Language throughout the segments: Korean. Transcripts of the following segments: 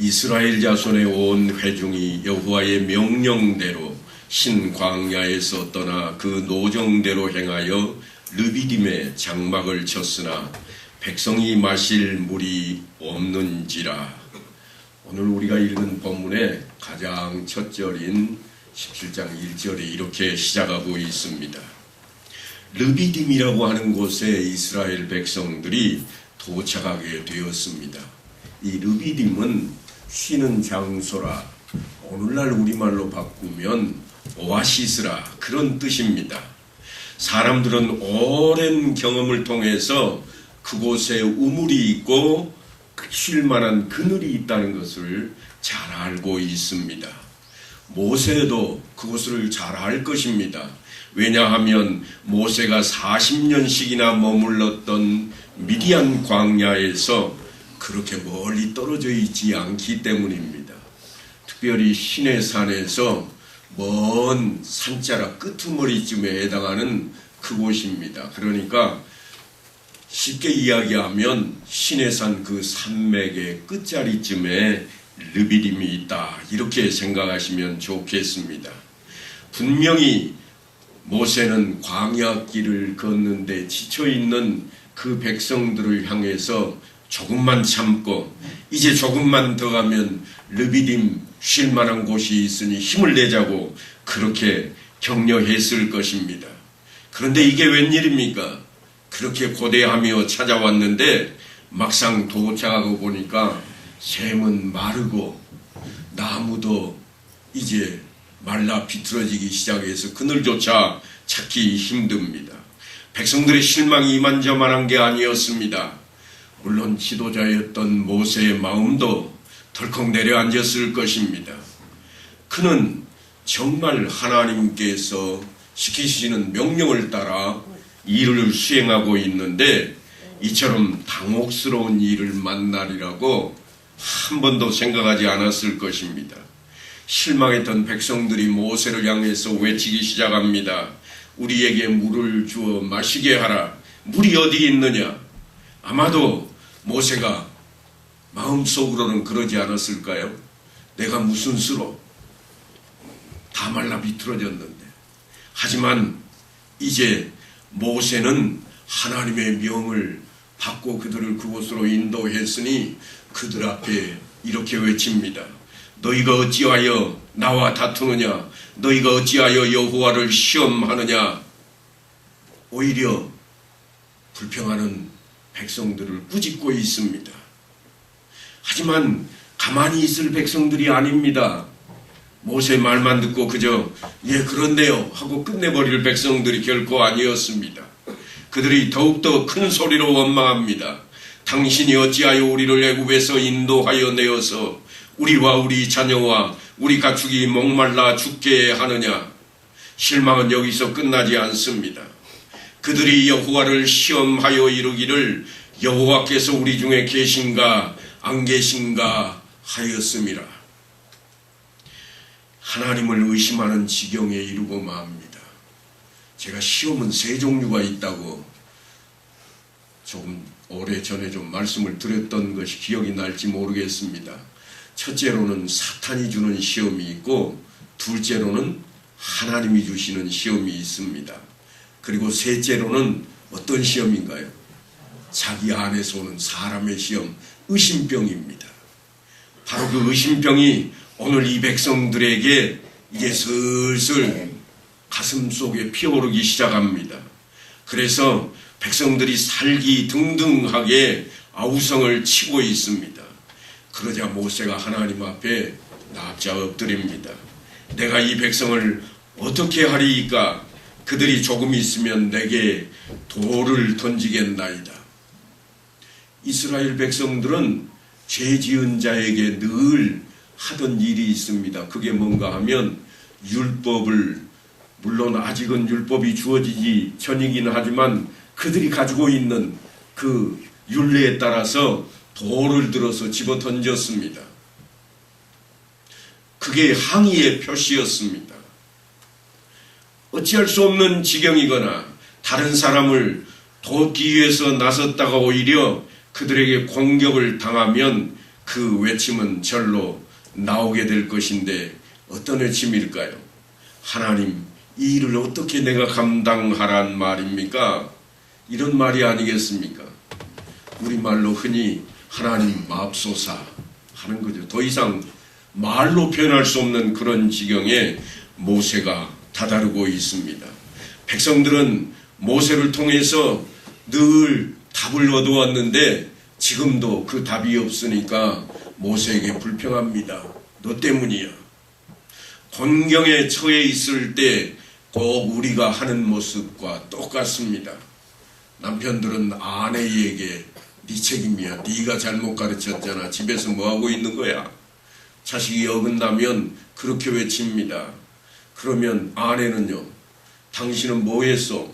이스라엘 자손의 온 회중이 여호와의 명령대로 신광야에서 떠나 그 노정대로 행하여 르비딤에 장막을 쳤으나 백성이 마실 물이 없는지라. 오늘 우리가 읽은 본문의 가장 첫 절인 17장 1절에 이렇게 시작하고 있습니다. 르비딤이라고 하는 곳에 이스라엘 백성들이 도착하게 되었습니다. 이 르비딤은 쉬는 장소라, 오늘날 우리말로 바꾸면 오아시스라, 그런 뜻입니다. 사람들은 오랜 경험을 통해서 그곳에 우물이 있고 쉴 만한 그늘이 있다는 것을 잘 알고 있습니다. 모세도 그곳을 잘 알 것입니다. 왜냐하면 모세가 40년씩이나 머물렀던 미디안 광야에서 그렇게 멀리 떨어져 있지 않기 때문입니다. 특별히 시내산에서 먼 산자락 끄트머리쯤에 해당하는 그곳입니다. 그러니까 쉽게 이야기하면 시내산 그 산맥의 끝자리쯤에 르비딤이 있다, 이렇게 생각하시면 좋겠습니다. 분명히 모세는 광야길을 걷는데 지쳐있는 그 백성들을 향해서 조금만 참고 이제 조금만 더 가면 르비딤 쉴 만한 곳이 있으니 힘을 내자고 그렇게 격려했을 것입니다. 그런데 이게 웬일입니까? 그렇게 고대하며 찾아왔는데 막상 도착하고 보니까 샘은 마르고 나무도 이제 말라 비틀어지기 시작해서 그늘조차 찾기 힘듭니다. 백성들의 실망이 이만저만한 게 아니었습니다. 물론 지도자였던 모세의 마음도 덜컥 내려앉았을 것입니다. 그는 정말 하나님께서 시키시는 명령을 따라 일을 수행하고 있는데 이처럼 당혹스러운 일을 만나리라고 한 번도 생각하지 않았을 것입니다. 실망했던 백성들이 모세를 향해서 외치기 시작합니다. 우리에게 물을 주어 마시게 하라. 물이 어디 있느냐? 아마도 모세가 마음속으로는 그러지 않았을까요? 내가 무슨 수로 다 말라 비틀어졌는데. 하지만 이제 모세는 하나님의 명을 받고 그들을 그곳으로 인도했으니 그들 앞에 이렇게 외칩니다. 너희가 어찌하여 나와 다투느냐? 너희가 어찌하여 여호와를 시험하느냐? 오히려 불평하는 백성들을 꾸짖고 있습니다. 하지만 가만히 있을 백성들이 아닙니다. 모세 말만 듣고 그저 예 그렇네요 하고 끝내버릴 백성들이 결코 아니었습니다. 그들이 더욱더 큰 소리로 원망합니다. 당신이 어찌하여 우리를 애굽에서 인도하여 내어서 우리와 우리 자녀와 우리 가축이 목말라 죽게 하느냐? 실망은 여기서 끝나지 않습니다. 그들이 여호와를 시험하여 이르기를 여호와께서 우리 중에 계신가 안 계신가 하였음이라. 하나님을 의심하는 지경에 이르고 맙니다. 제가 시험은 세 종류가 있다고 조금 오래전에 좀 말씀을 드렸던 것이 기억이 날지 모르겠습니다. 첫째로는 사탄이 주는 시험이 있고 둘째로는 하나님이 주시는 시험이 있습니다. 그리고 셋째로는 어떤 시험인가요? 자기 안에서 오는 사람의 시험, 의심병입니다. 바로 그 의심병이 오늘 이 백성들에게 이제 슬슬 가슴 속에 피어오르기 시작합니다. 그래서 백성들이 살기 등등하게 아우성을 치고 있습니다. 그러자 모세가 하나님 앞에 납작 엎드립니다. 내가 이 백성을 어떻게 하리이까? 그들이 조금 있으면 내게 돌을 던지겠나이다. 이스라엘 백성들은 죄 지은 자에게 늘 하던 일이 있습니다. 그게 뭔가 하면 율법을, 물론 아직은 율법이 주어지기 전이긴 하지만 그들이 가지고 있는 그 율례에 따라서 돌을 들어서 집어 던졌습니다. 그게 항의의 표시였습니다. 어찌할 수 없는 지경이거나 다른 사람을 돕기 위해서 나섰다가 오히려 그들에게 공격을 당하면 그 외침은 절로 나오게 될 것인데 어떤 외침일까요? 하나님, 이 일을 어떻게 내가 감당하란 말입니까? 이런 말이 아니겠습니까? 우리말로 흔히 하나님 맙소사 하는 거죠. 더 이상 말로 표현할 수 없는 그런 지경에 모세가 다다르고 있습니다. 백성들은 모세를 통해서 늘 답을 얻어왔는데 지금도 그 답이 없으니까 모세에게 불평합니다. 너 때문이야. 곤경에 처해 있을 때 꼭 우리가 하는 모습과 똑같습니다. 남편들은 아내에게 네 책임이야. 네가 잘못 가르쳤잖아. 집에서 뭐하고 있는 거야. 자식이 어긋나면 그렇게 외칩니다. 그러면 아내는요, 당신은 뭐 했어?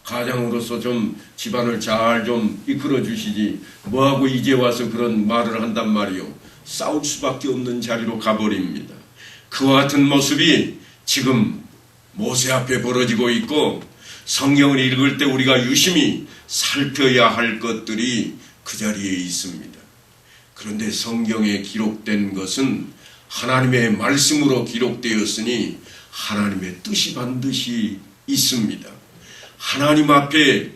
가장으로서 좀 집안을 잘 좀 이끌어 주시지 뭐하고 이제 와서 그런 말을 한단 말이요. 싸울 수밖에 없는 자리로 가버립니다. 그와 같은 모습이 지금 모세 앞에 벌어지고 있고, 성경을 읽을 때 우리가 유심히 살펴야 할 것들이 그 자리에 있습니다. 그런데 성경에 기록된 것은 하나님의 말씀으로 기록되었으니 하나님의 뜻이 반드시 있습니다. 하나님 앞에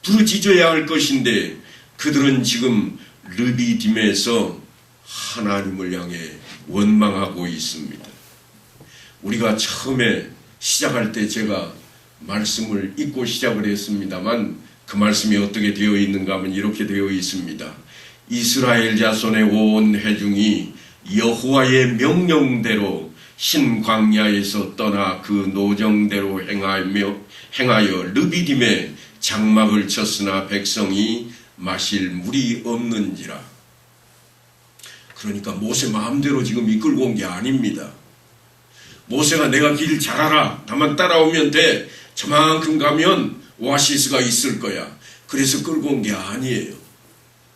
부르짖어야 할 것인데 그들은 지금 르비딤에서 하나님을 향해 원망하고 있습니다. 우리가 처음에 시작할 때 제가 말씀을 읽고 시작을 했습니다만 그 말씀이 어떻게 되어 있는가 하면 이렇게 되어 있습니다. 이스라엘 자손의 온 회중이 여호와의 명령대로 흰 광야에서 떠나 그 노정대로 행하여 르비딤에 장막을 쳤으나 백성이 마실 물이 없는지라. 그러니까 모세 마음대로 지금 이끌고 온 게 아닙니다. 모세가 내가 길 잘 알아. 나만 따라오면 돼. 저만큼 가면 오아시스가 있을 거야. 그래서 끌고 온 게 아니에요.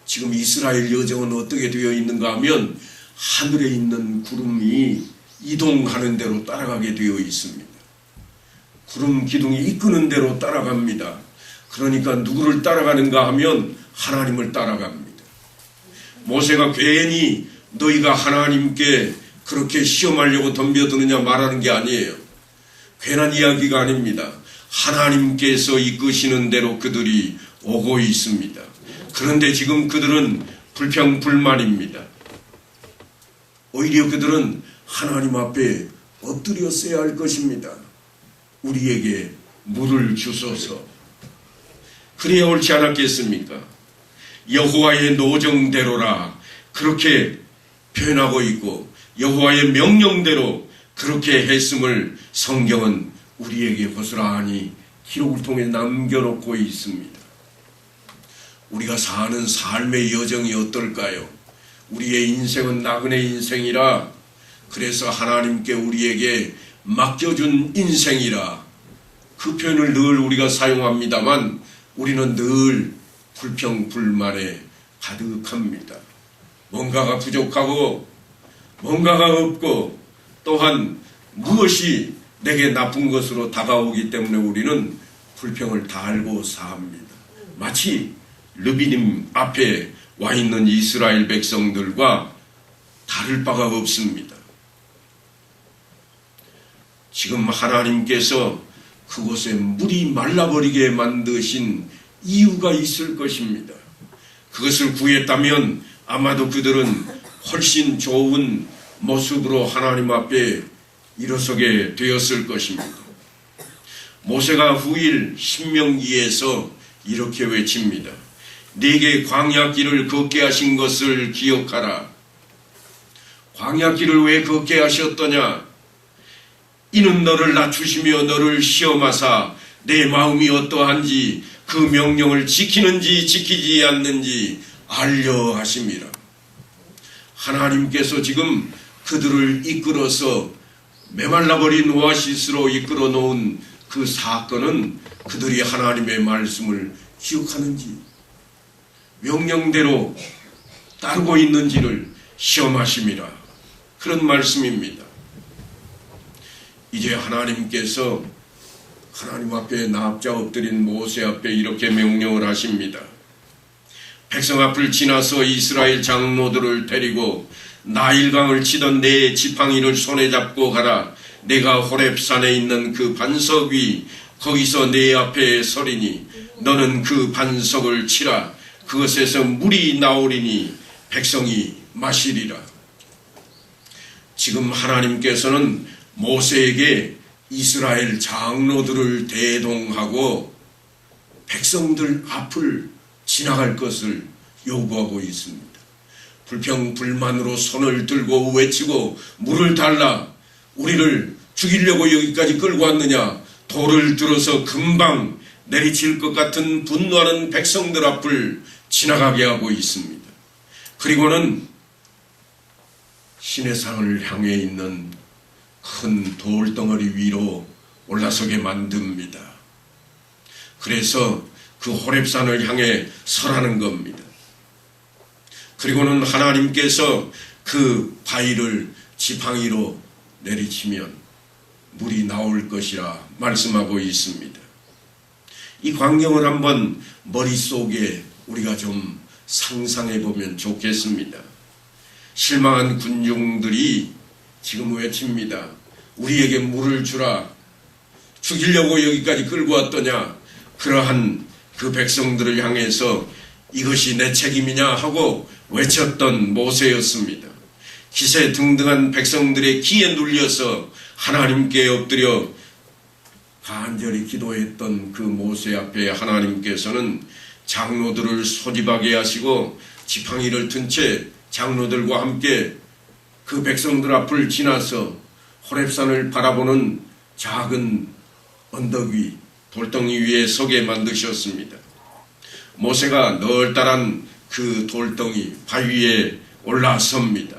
지금 이스라엘 여정은 어떻게 되어 있는가 하면 하늘에 있는 구름이 이동하는 대로 따라가게 되어 있습니다. 구름 기둥이 이끄는 대로 따라갑니다. 그러니까 누구를 따라가는가 하면 하나님을 따라갑니다. 모세가 괜히 너희가 하나님께 그렇게 시험하려고 덤벼드느냐 말하는 게 아니에요. 괜한 이야기가 아닙니다. 하나님께서 이끄시는 대로 그들이 오고 있습니다. 그런데 지금 그들은 불평불만입니다. 오히려 그들은 하나님 앞에 엎드렸어야 할 것입니다. 우리에게 물을 주소서. 그래야 옳지 않았겠습니까? 여호와의 노정대로라 그렇게 표현하고 있고 여호와의 명령대로 그렇게 했음을 성경은 우리에게 고스란히 기록을 통해 남겨놓고 있습니다. 우리가 사는 삶의 여정이 어떨까요? 우리의 인생은 나그네 인생이라, 그래서 하나님께 우리에게 맡겨준 인생이라 그 표현을 늘 우리가 사용합니다만 우리는 늘 불평불만에 가득합니다. 뭔가가 부족하고 뭔가가 없고 또한 무엇이 내게 나쁜 것으로 다가오기 때문에 우리는 불평을 달고 삽니다. 마치 르비딤 앞에 와 있는 이스라엘 백성들과 다를 바가 없습니다. 지금 하나님께서 그곳에 물이 말라버리게 만드신 이유가 있을 것입니다. 그것을 구했다면 아마도 그들은 훨씬 좋은 모습으로 하나님 앞에 일어서게 되었을 것입니다. 모세가 후일 신명기에서 이렇게 외칩니다. 네게 광야길을 걷게 하신 것을 기억하라. 광야길을 왜 걷게 하셨더냐? 이는 너를 낮추시며 너를 시험하사 내 마음이 어떠한지 그 명령을 지키는지 지키지 않는지 알려 하심이라. 하나님께서 지금 그들을 이끌어서 메말라버린 오아시스로 이끌어 놓은 그 사건은 그들이 하나님의 말씀을 기억하는지 명령대로 따르고 있는지를 시험하심이라. 그런 말씀입니다. 이제 하나님께서 하나님 앞에 납작 엎드린 모세 앞에 이렇게 명령을 하십니다. 백성 앞을 지나서 이스라엘 장로들을 데리고 나일강을 치던 내 지팡이를 손에 잡고 가라. 내가 호렙산에 있는 그 반석 위 거기서 내 앞에 서리니 너는 그 반석을 치라. 그것에서 물이 나오리니 백성이 마시리라. 지금 하나님께서는 모세에게 이스라엘 장로들을 대동하고 백성들 앞을 지나갈 것을 요구하고 있습니다. 불평불만으로 손을 들고 외치고 물을 달라. 우리를 죽이려고 여기까지 끌고 왔느냐. 돌을 들어서 금방 내리칠 것 같은 분노하는 백성들 앞을 지나가게 하고 있습니다. 그리고는 시내산을 향해 있는 큰 돌덩어리 위로 올라서게 만듭니다. 그래서 그 호렙산을 향해 서라는 겁니다. 그리고는 하나님께서 그 바위를 지팡이로 내리치면 물이 나올 것이라 말씀하고 있습니다. 이 광경을 한번 머릿속에 우리가 좀 상상해 보면 좋겠습니다. 실망한 군중들이 지금 외칩니다. 우리에게 물을 주라. 죽이려고 여기까지 끌고 왔더냐. 그러한 그 백성들을 향해서 이것이 내 책임이냐 하고 외쳤던 모세였습니다. 기세등등한 백성들의 기에 눌려서 하나님께 엎드려 간절히 기도했던 그 모세 앞에 하나님께서는 장로들을 소집하게 하시고 지팡이를 든 채 장로들과 함께 그 백성들 앞을 지나서 호렙산을 바라보는 작은 언덕 위 돌덩이 위에 서게 만드셨습니다. 모세가 널따란 그 돌덩이 바위에 올라섭니다.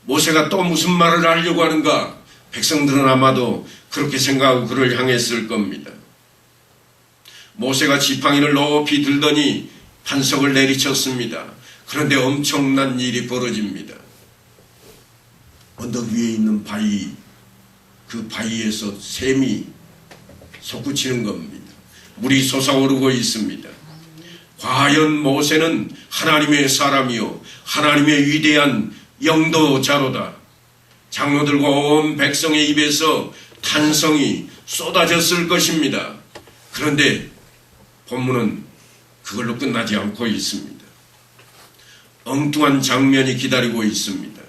모세가 또 무슨 말을 하려고 하는가? 백성들은 아마도 그렇게 생각하고 그를 향했을 겁니다. 모세가 지팡이를 높이 들더니 반석을 내리쳤습니다. 그런데 엄청난 일이 벌어집니다. 언덕 위에 있는 바위, 그 바위에서 샘이 솟구치는 겁니다. 물이 솟아오르고 있습니다. 과연 모세는 하나님의 사람이요 하나님의 위대한 영도자로다. 장로들과 온 백성의 입에서 탄성이 쏟아졌을 것입니다. 그런데 본문은 그걸로 끝나지 않고 있습니다. 엉뚱한 장면이 기다리고 있습니다.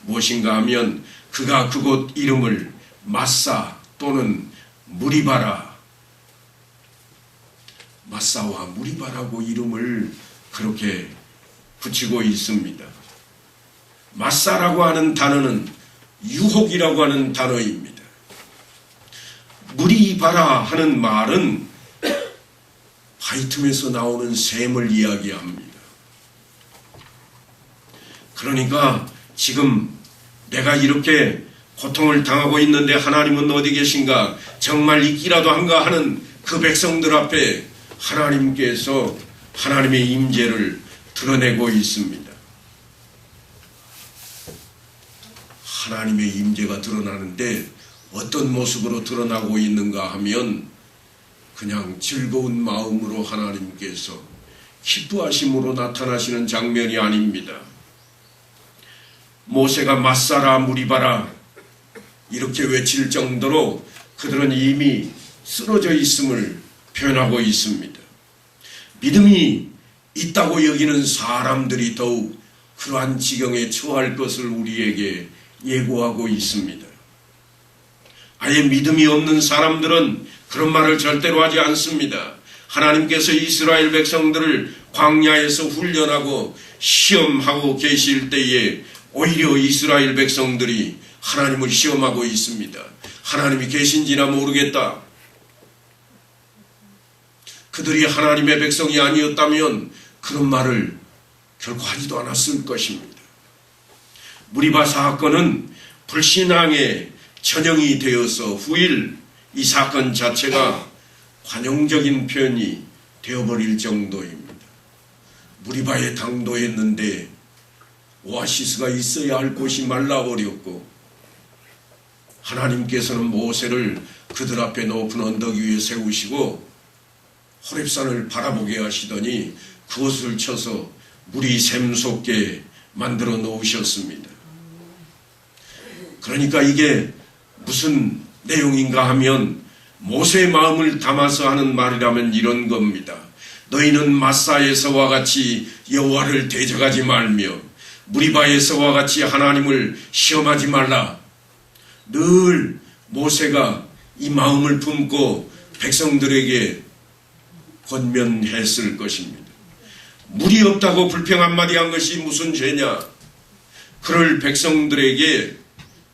무엇인가 하면 그가 그곳 이름을 마사 또는 무리바라, 마사와 무리바라고 이름을 그렇게 붙이고 있습니다. 마사라고 하는 단어는 유혹이라고 하는 단어입니다. 무리바라 하는 말은 바위 틈에서 나오는 샘을 이야기합니다. 그러니까 지금 내가 이렇게 고통을 당하고 있는데 하나님은 어디 계신가? 정말 있기라도 한가 하는 그 백성들 앞에 하나님께서 하나님의 임재를 드러내고 있습니다. 하나님의 임재가 드러나는데 어떤 모습으로 드러나고 있는가 하면 그냥 즐거운 마음으로 하나님께서 기뻐하심으로 나타나시는 장면이 아닙니다. 모세가 마사라 무리바라 이렇게 외칠 정도로 그들은 이미 쓰러져 있음을 표현하고 있습니다. 믿음이 있다고 여기는 사람들이 더욱 그러한 지경에 처할 것을 우리에게 예고하고 있습니다. 아예 믿음이 없는 사람들은 그런 말을 절대로 하지 않습니다. 하나님께서 이스라엘 백성들을 광야에서 훈련하고 시험하고 계실 때에 오히려 이스라엘 백성들이 하나님을 시험하고 있습니다. 하나님이 계신지나 모르겠다. 그들이 하나님의 백성이 아니었다면 그런 말을 결코 하지도 않았을 것입니다. 무리바 사건은 불신앙의 전형이 되어서 후일 이 사건 자체가 관용적인 표현이 되어버릴 정도입니다. 무리바에 당도했는데 오아시스가 있어야 할 곳이 말라버렸고 하나님께서는 모세를 그들 앞에 높은 언덕 위에 세우시고 호렙산을 바라보게 하시더니 그것을 쳐서 물이 샘솟게 만들어 놓으셨습니다. 그러니까 이게 무슨 내용인가 하면 모세의 마음을 담아서 하는 말이라면 이런 겁니다. 너희는 마사에서와 같이 여호와를 대적하지 말며 무리바에서와 같이 하나님을 시험하지 말라. 늘 모세가 이 마음을 품고 백성들에게 권면했을 것입니다. 물이 없다고 불평 한마디 한 것이 무슨 죄냐? 그럴 백성들에게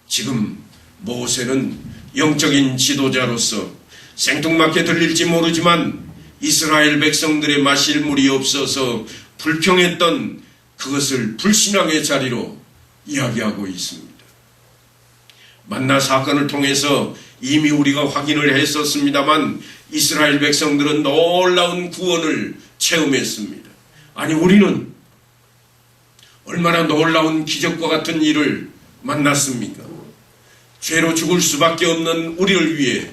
지금 모세는 영적인 지도자로서 생뚱맞게 들릴지 모르지만 이스라엘 백성들의 마실 물이 없어서 불평했던 그것을 불신앙의 자리로 이야기하고 있습니다. 만나 사건을 통해서 이미 우리가 확인을 했었습니다만 이스라엘 백성들은 놀라운 구원을 체험했습니다. 아니, 우리는 얼마나 놀라운 기적과 같은 일을 만났습니까? 죄로 죽을 수밖에 없는 우리를 위해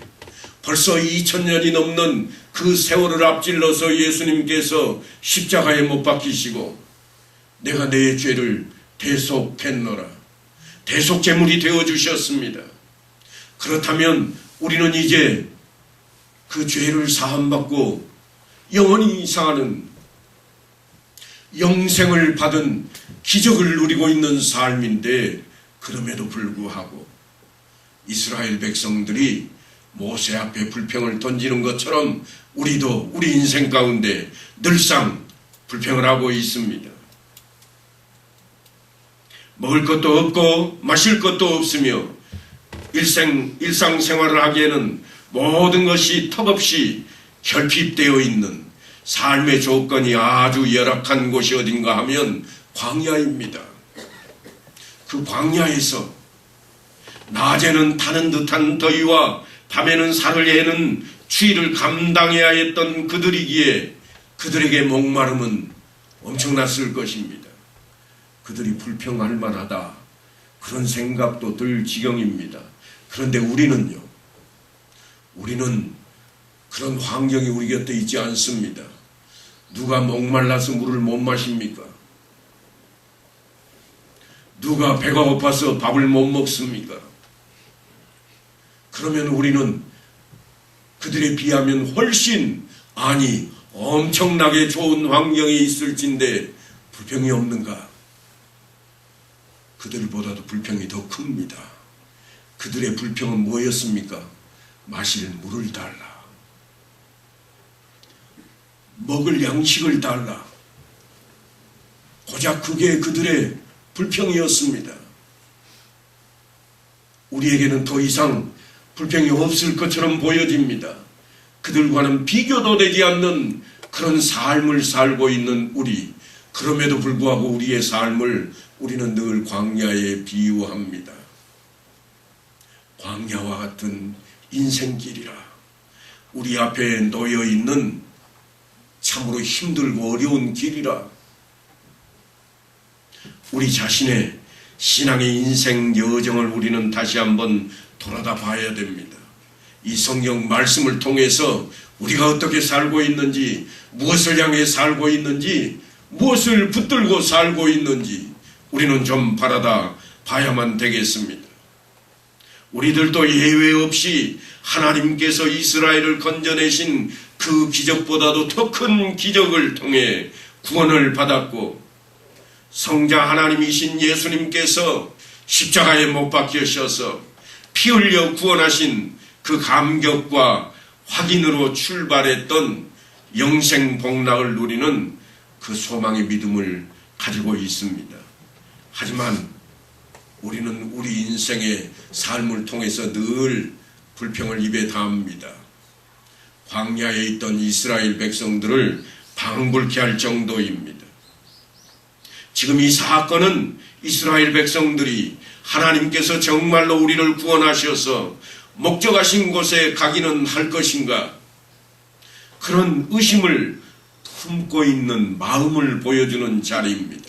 벌써 2000년이 넘는 그 세월을 앞질러서 예수님께서 십자가에 못 박히시고 내가 내 죄를 대속했노라. 대속제물이 되어주셨습니다. 그렇다면 우리는 이제 그 죄를 사함받고 영원히 사는 영생을 받은 기적을 누리고 있는 삶인데, 그럼에도 불구하고 이스라엘 백성들이 모세 앞에 불평을 던지는 것처럼 우리도 우리 인생 가운데 늘상 불평을 하고 있습니다. 먹을 것도 없고 마실 것도 없으며 일상생활을 하기에는 모든 것이 턱없이 결핍되어 있는 삶의 조건이 아주 열악한 곳이 어딘가 하면 광야입니다. 그 광야에서 낮에는 타는 듯한 더위와 밤에는 살을 애는 추위를 감당해야 했던 그들이기에 그들에게 목마름은 엄청났을 것입니다. 그들이 불평할 만하다, 그런 생각도 들 지경입니다. 그런데 우리는요, 우리는 그런 환경이 우리 곁에 있지 않습니다. 누가 목말라서 물을 못 마십니까? 누가 배가 고파서 밥을 못 먹습니까? 그러면 우리는 그들에 비하면 훨씬, 아니 엄청나게 좋은 환경이 있을진데 불평이 없는가? 그들보다도 불평이 더 큽니다. 그들의 불평은 뭐였습니까? 마실 물을 달라, 먹을 양식을 달라. 고작 그게 그들의 불평이었습니다. 우리에게는 더 이상 불평이 없을 것처럼 보여집니다. 그들과는 비교도 되지 않는 그런 삶을 살고 있는 우리, 그럼에도 불구하고 우리의 삶을 우리는 늘 광야에 비유합니다. 광야와 같은 인생길이라. 우리 앞에 놓여 있는 참으로 힘들고 어려운 길이라. 우리 자신의 신앙의 인생 여정을 우리는 다시 한번 돌아다 봐야 됩니다. 이 성경 말씀을 통해서 우리가 어떻게 살고 있는지, 무엇을 향해 살고 있는지, 무엇을 붙들고 살고 있는지 우리는 좀 바라다 봐야만 되겠습니다. 우리들도 예외 없이 하나님께서 이스라엘을 건져내신 그 기적보다도 더 큰 기적을 통해 구원을 받았고, 성자 하나님이신 예수님께서 십자가에 못 박히셔서 피 흘려 구원하신 그 감격과 확인으로 출발했던 영생 복락을 누리는 그 소망의 믿음을 가지고 있습니다. 하지만 우리는 우리 인생의 삶을 통해서 늘 불평을 입에 담습니다. 광야에 있던 이스라엘 백성들을 방불케 할 정도입니다. 지금 이 사건은 이스라엘 백성들이 하나님께서 정말로 우리를 구원하셔서 목적하신 곳에 가기는 할 것인가, 그런 의심을 품고 있는 마음을 보여주는 자리입니다.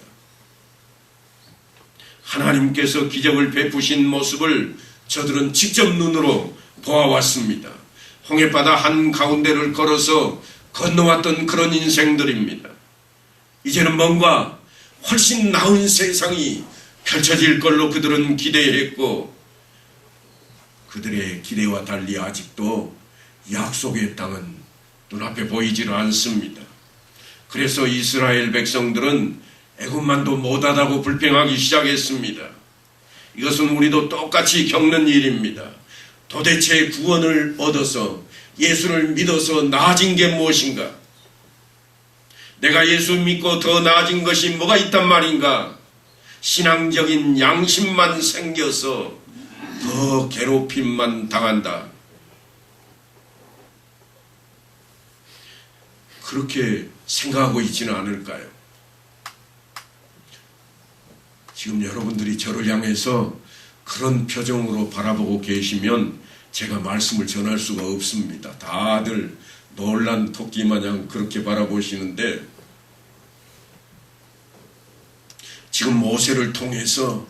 하나님께서 기적을 베푸신 모습을 저들은 직접 눈으로 보아왔습니다. 홍해바다 한가운데를 걸어서 건너왔던 그런 인생들입니다. 이제는 뭔가 훨씬 나은 세상이 펼쳐질 걸로 그들은 기대했고, 그들의 기대와 달리 아직도 약속의 땅은 눈앞에 보이질 않습니다. 그래서 이스라엘 백성들은 애굽만도 못하다고 불평하기 시작했습니다. 이것은 우리도 똑같이 겪는 일입니다. 도대체 구원을 얻어서 예수를 믿어서 나아진 게 무엇인가? 내가 예수 믿고 더 나아진 것이 뭐가 있단 말인가? 신앙적인 양심만 생겨서 더 괴롭힘만 당한다. 그렇게 생각하고 있지는 않을까요? 지금 여러분들이 저를 향해서 그런 표정으로 바라보고 계시면 제가 말씀을 전할 수가 없습니다. 다들 놀란 토끼 마냥 그렇게 바라보시는데, 지금 모세를 통해서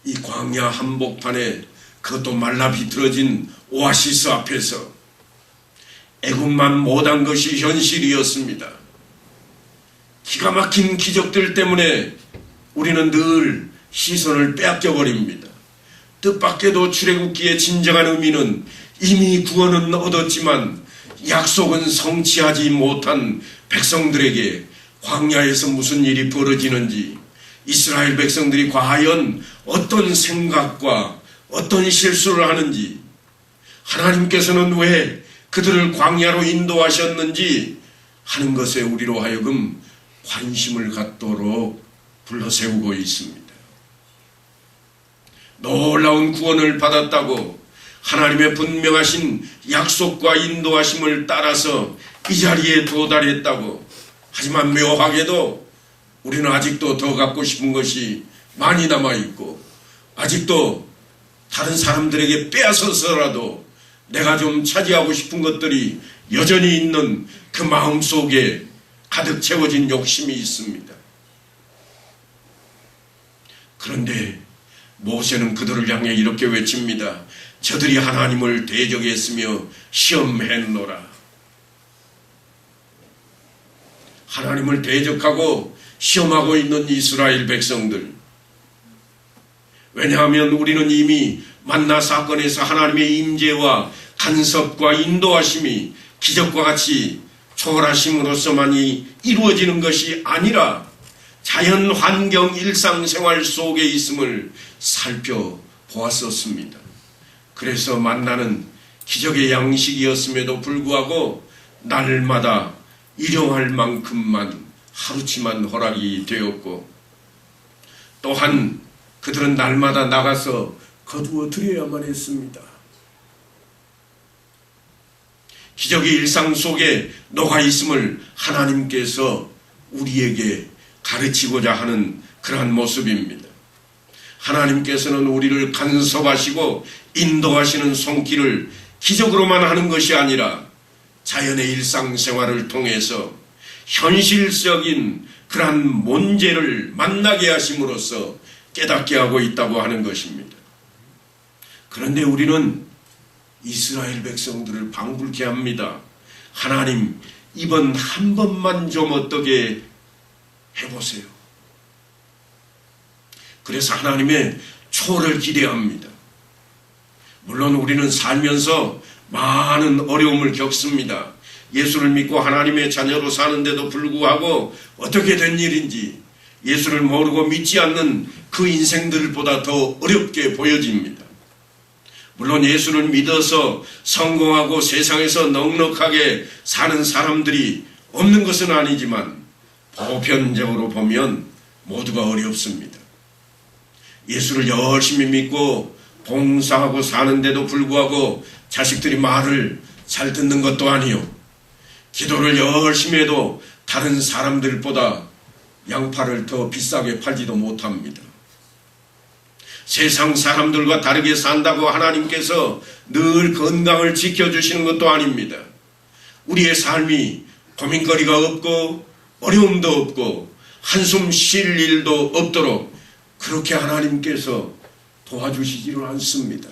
이 광야 한복판에, 그것도 말라 비틀어진 오아시스 앞에서 애굽만 못한 것이 현실이었습니다. 기가 막힌 기적들 때문에 우리는 늘 시선을 빼앗겨 버립니다. 뜻밖에도 출애굽기의 진정한 의미는 이미 구원은 얻었지만 약속은 성취하지 못한 백성들에게 광야에서 무슨 일이 벌어지는지, 이스라엘 백성들이 과연 어떤 생각과 어떤 실수를 하는지, 하나님께서는 왜 그들을 광야로 인도하셨는지 하는 것에 우리로 하여금 관심을 갖도록 불러세우고 있습니다. 놀라운 구원을 받았다고 하나님의 분명하신 약속과 인도하심을 따라서 이 자리에 도달했다고, 하지만 묘하게도 우리는 아직도 더 갖고 싶은 것이 많이 남아있고, 아직도 다른 사람들에게 빼앗아서라도 내가 좀 차지하고 싶은 것들이 여전히 있는 그 마음 속에 가득 채워진 욕심이 있습니다. 그런데 모세는 그들을 향해 이렇게 외칩니다. 저들이 하나님을 대적했으며 시험했노라. 하나님을 대적하고 시험하고 있는 이스라엘 백성들. 왜냐하면 우리는 이미 만나 사건에서 하나님의 임재와 간섭과 인도하심이 기적과 같이 초월하심으로서만이 이루어지는 것이 아니라 자연 환경 일상생활 속에 있음을 살펴보았었습니다. 그래서 만나는 기적의 양식이었음에도 불구하고 날마다 일용할 만큼만 하루치만 허락이 되었고, 또한 그들은 날마다 나가서 거두어 드려야만 했습니다. 기적의 일상 속에 녹아 있음을 하나님께서 우리에게 가르치고자 하는 그러한 모습입니다. 하나님께서는 우리를 간섭하시고 인도하시는 손길을 기적으로만 하는 것이 아니라 자연의 일상생활을 통해서 현실적인 그러한 문제를 만나게 하심으로써 깨닫게 하고 있다고 하는 것입니다. 그런데 우리는 이스라엘 백성들을 방불케 합니다. 하나님, 이번 한 번만 좀 어떻게 해보세요. 그래서 하나님의 초를 기대합니다. 물론 우리는 살면서 많은 어려움을 겪습니다. 예수를 믿고 하나님의 자녀로 사는데도 불구하고 어떻게 된 일인지 예수를 모르고 믿지 않는 그 인생들보다 더 어렵게 보여집니다. 물론 예수를 믿어서 성공하고 세상에서 넉넉하게 사는 사람들이 없는 것은 아니지만 보편적으로 보면 모두가 어렵습니다. 예수를 열심히 믿고 봉사하고 사는데도 불구하고 자식들이 말을 잘 듣는 것도 아니요, 기도를 열심히 해도 다른 사람들보다 양파를 더 비싸게 팔지도 못합니다. 세상 사람들과 다르게 산다고 하나님께서 늘 건강을 지켜주시는 것도 아닙니다. 우리의 삶이 고민거리가 없고 어려움도 없고 한숨 쉴 일도 없도록 그렇게 하나님께서 도와주시지를 않습니다.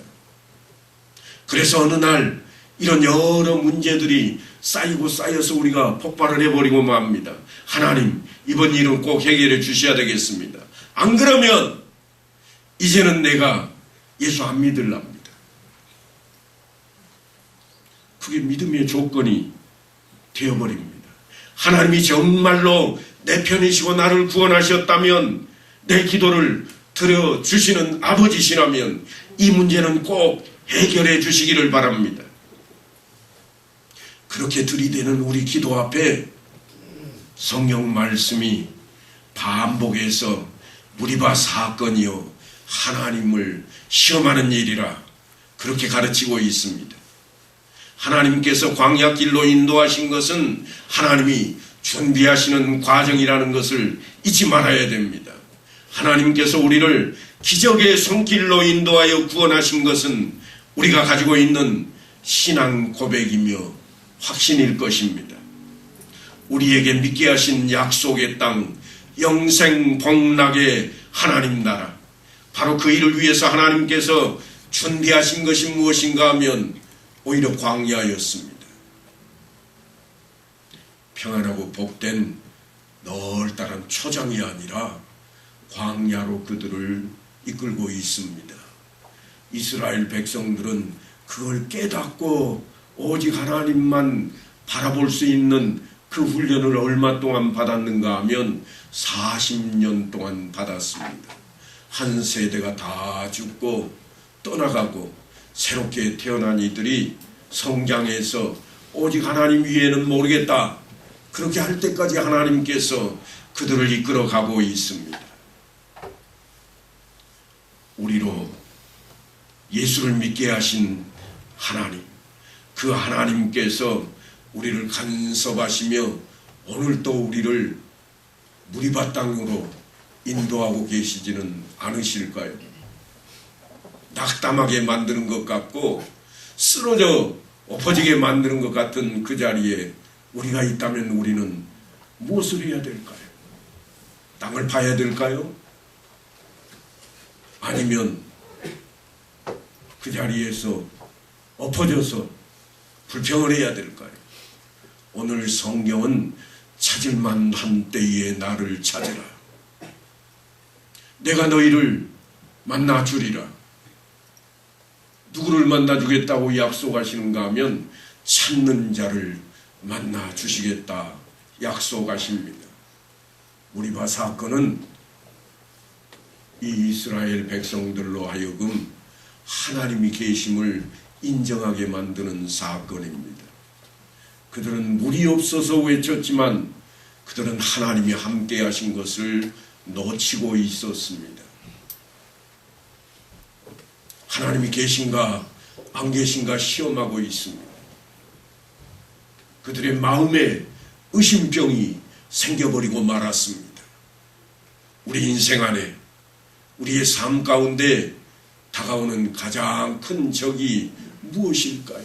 그래서 어느 날 이런 여러 문제들이 쌓이고 쌓여서 우리가 폭발을 해버리고 맙니다. 하나님, 이번 일은 꼭 해결해 주셔야 되겠습니다. 안 그러면 이제는 내가 예수 안 믿으랍니다. 그게 믿음의 조건이 되어버립니다. 하나님이 정말로 내 편이시고 나를 구원하셨다면, 내 기도를 들어주시는 아버지시라면 이 문제는 꼭 해결해 주시기를 바랍니다. 그렇게 들이대는 우리 기도 앞에 성경 말씀이 반복해서 무리바 사건이요 하나님을 시험하는 일이라 그렇게 가르치고 있습니다. 하나님께서 광야길로 인도하신 것은 하나님이 준비하시는 과정이라는 것을 잊지 말아야 됩니다. 하나님께서 우리를 기적의 손길로 인도하여 구원하신 것은 우리가 가지고 있는 신앙 고백이며 확신일 것입니다. 우리에게 믿게 하신 약속의 땅, 영생 복락의 하나님 나라, 바로 그 일을 위해서 하나님께서 준비하신 것이 무엇인가 하면 오히려 광야였습니다. 평안하고 복된 널따란 초장이 아니라 광야로 그들을 이끌고 있습니다. 이스라엘 백성들은 그걸 깨닫고 오직 하나님만 바라볼 수 있는 그 훈련을 얼마 동안 받았는가 하면 40년 동안 받았습니다. 한 세대가 다 죽고 떠나가고 새롭게 태어난 이들이 성장해서 오직 하나님 위에는 모르겠다, 그렇게 할 때까지 하나님께서 그들을 이끌어 가고 있습니다. 우리로 예수를 믿게 하신 하나님, 그 하나님께서 우리를 간섭하시며 오늘도 우리를 무리바 땅으로 인도하고 계시지는 않으실까요? 낙담하게 만드는 것 같고 쓰러져 엎어지게 만드는 것 같은 그 자리에 우리가 있다면 우리는 무엇을 해야 될까요? 땅을 파야 될까요? 아니면 그 자리에서 엎어져서 불평을 해야 될까요? 오늘 성경은 찾을만 한 때에 나를 찾으라, 내가 너희를 만나주리라. 누구를 만나주겠다고 약속하시는가 하면 찾는 자를 만나주시겠다 약속하십니다. 무리바 사건은 이 이스라엘 백성들로 하여금 하나님이 계심을 인정하게 만드는 사건입니다. 그들은 물이 없어서 외쳤지만 그들은 하나님이 함께 하신 것을 놓치고 있었습니다. 하나님이 계신가 안 계신가 시험하고 있습니다. 그들의 마음에 의심병이 생겨버리고 말았습니다. 우리 인생 안에, 우리의 삶 가운데 다가오는 가장 큰 적이 무엇일까요?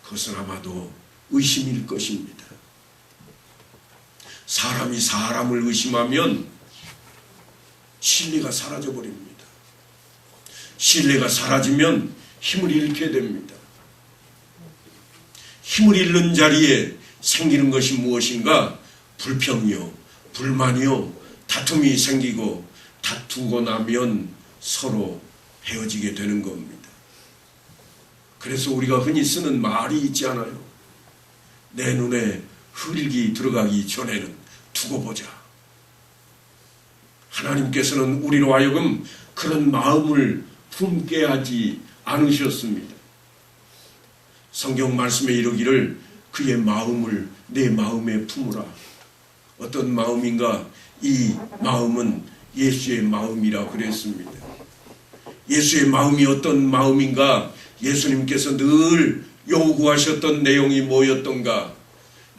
그것은 아마도 의심일 것입니다. 사람이 사람을 의심하면 신뢰가 사라져버립니다. 신뢰가 사라지면 힘을 잃게 됩니다. 힘을 잃는 자리에 생기는 것이 무엇인가? 불평이요, 불만이요, 다툼이 생기고 다투고 나면 서로 헤어지게 되는 겁니다. 그래서 우리가 흔히 쓰는 말이 있지 않아요? 내 눈에 흙이 들어가기 전에는 두고 보자. 하나님께서는 우리로 하여금 그런 마음을 품게 하지 않으셨습니다. 성경 말씀에 이르기를 그의 마음을 내 마음에 품으라. 어떤 마음인가? 이 마음은 예수의 마음이라 그랬습니다. 예수의 마음이 어떤 마음인가? 예수님께서 늘 요구하셨던 내용이 뭐였던가?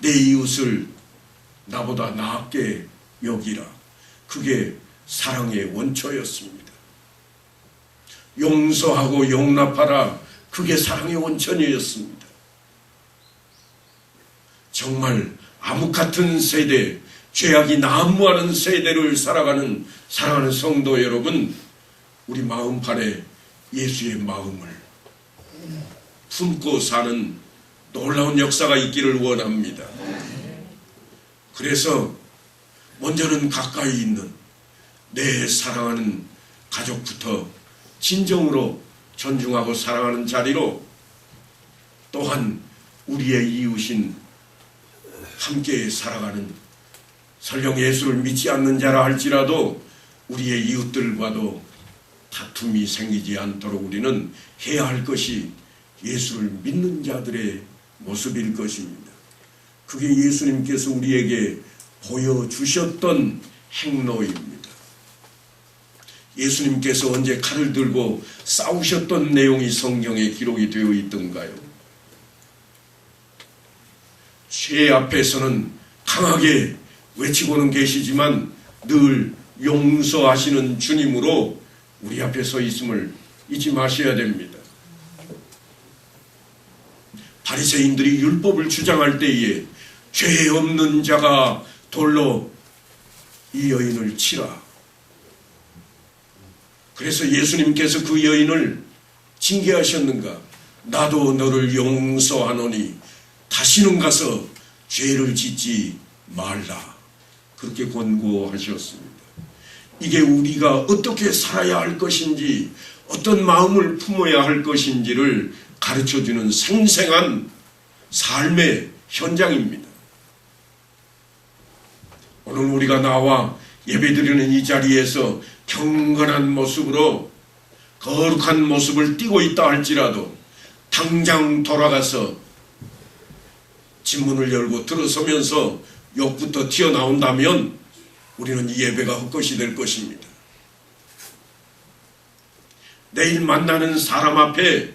내 이웃을 나보다 낫게 여기라. 그게 사랑의 원초였습니다. 용서하고 용납하라. 그게 사랑의 원천이었습니다. 정말 암흑 같은 세대, 죄악이 난무하는 세대를 살아가는 사랑하는 성도 여러분, 우리 마음판에 예수의 마음을 품고 사는 놀라운 역사가 있기를 원합니다. 그래서 먼저는 가까이 있는 내 사랑하는 가족부터 진정으로 존중하고 사랑하는 자리로, 또한 우리의 이웃인 함께 살아가는 설령 예수를 믿지 않는 자라 할지라도 우리의 이웃들과도 다툼이 생기지 않도록 우리는 해야 할 것이 예수를 믿는 자들의 모습일 것입니다. 그게 예수님께서 우리에게 보여주셨던 행로입니다. 예수님께서 언제 칼을 들고 싸우셨던 내용이 성경에 기록이 되어 있던가요? 죄 앞에서는 강하게 외치고는 계시지만 늘 용서하시는 주님으로 우리 앞에 서 있음을 잊지 마셔야 됩니다. 바리새인들이 율법을 주장할 때에 죄 없는 자가 돌로 이 여인을 치라. 그래서 예수님께서 그 여인을 징계하셨는가? 나도 너를 용서하노니 다시는 가서 죄를 짓지 말라. 그렇게 권고하셨습니다. 이게 우리가 어떻게 살아야 할 것인지, 어떤 마음을 품어야 할 것인지를 가르쳐주는 생생한 삶의 현장입니다. 오늘 우리가 나와 예배드리는 이 자리에서 경건한 모습으로 거룩한 모습을 띠고 있다 할지라도 당장 돌아가서 집문을 열고 들어서면서 욕부터 튀어나온다면 우리는 이 예배가 헛것이 될 것입니다. 내일 만나는 사람 앞에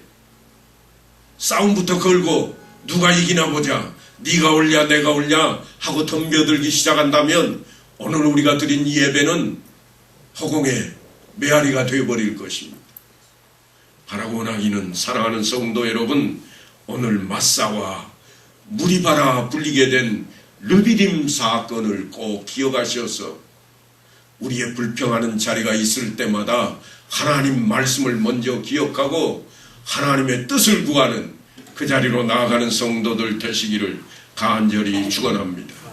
싸움부터 걸고 누가 이기나 보자, 네가 올랴 내가 올랴 하고 덤벼들기 시작한다면 오늘 우리가 드린 이 예배는 허공의 메아리가 되어버릴 것입니다. 바라고 원하기는 사랑하는 성도 여러분, 오늘 마사와 무리바라 불리게 된 르비딤 사건을 꼭 기억하셔서 우리의 불평하는 자리가 있을 때마다 하나님 말씀을 먼저 기억하고 하나님의 뜻을 구하는 그 자리로 나아가는 성도들 되시기를 간절히 축원합니다.